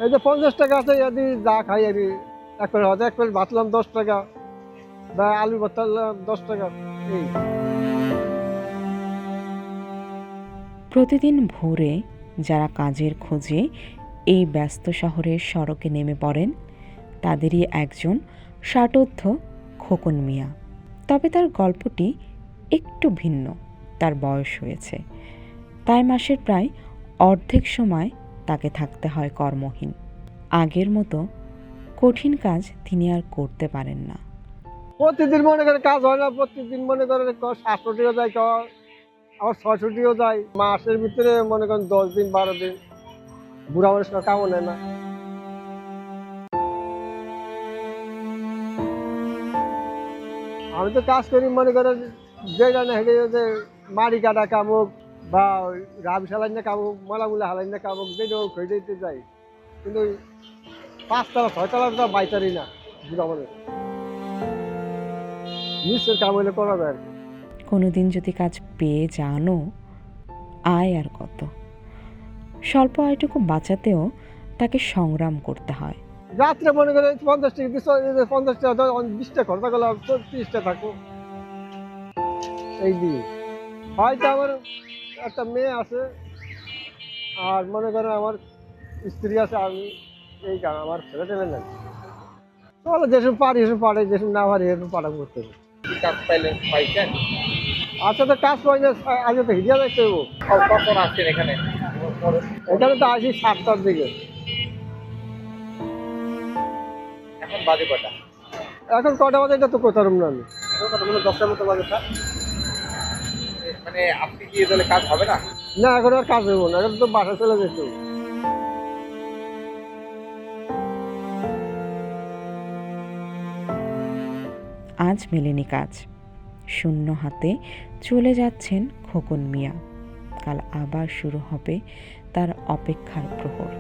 এই যে 50 টাকা আছে যদি যা খাই আর এক প্লেট হয়তো এক প্লেট ভাতলাম 10 টাকা বা আলু ভর্তা 10 টাকা এই। প্রতিদিন ভোরে যারা কাজের খোঁজে এই ব্যস্ত শহরের সড়কে নেমে পড়েন তাদেরই একজন ষাটোর্ধ্ব খোকন মিয়া। তবে তার গল্পটি একটু ভিন্ন। তার বয়স হয়েছে, তাই মাসের প্রায় অর্ধেক সময় তাকে থাকতে হয় কর্মহীন। আগের মতো কঠিন কাজ তিনি আর করতে পারেন না। প্রতিদিন মনে করে কাজ হয় না, প্রতিদিন মনে করে 700 যায়, আবার 600 যায়। মাসের ভিতরে মনে করেন 10 দিন 12 দিন বুড়া মানুষ কামও নেয় না। আমি তো কাজ করি মনে করেন যেটা না হেঁটে যে মাড়ি কাটা কামুক বা রাম সালাইন না কামুক, মালামুলা হালাইন না কামুক, যেটাও খেতে যাই, কিন্তু 5 তলা 6 তলা তো বাইতারি না বুড়া মানুষ। নিশ্চয় কাম হলে করা যায় আর কি। কোনোদিন যদি কাজ পেয়ে জানো, আয় আর কত। স্বল্প আয়টুকু বাঁচাতেও তাকে সংগ্রাম করতে হয়। রাত্রে মনে করে 50 টাকা দিচ্ছে, 50 টাকা 20টা খরচা করলাম, 30টা থাকো এই দিয়ে। হয়তো আমার একটা মেয়ে আছে আর মনে করেন আমার স্ত্রী আছে, আমি এই কারণ আমার ছেলে টেলে নেই। তাহলে যেসব পারি এসব পারে, যেসব না পারি এসব পাঠা করতে হবে। কাজ পাইলেন পাইছেন? আচ্ছা তো কাজ পাই না, আগে তো হিরিয়া দেখতে হবো। কখন আসছেন এখানে? এখানে তো আসি 7টার দিকে। এখন বাজে কয়টা? এখন কটা বাজে এটা তো কোথাও না আমি। কতগুলো 10টার মতো বাজে স্যার। মানে আপনি কি তাহলে কাজ হবে না? না এখন আর কাজ হবো না, এখন তো বাসা চলে যেতে হবে। আজ মেলেনি কাজ। শূন্য হাতে চলে যাচ্ছেন খোকন মিয়া। কাল আবার শুরু হবে তার অপেক্ষার প্রহর।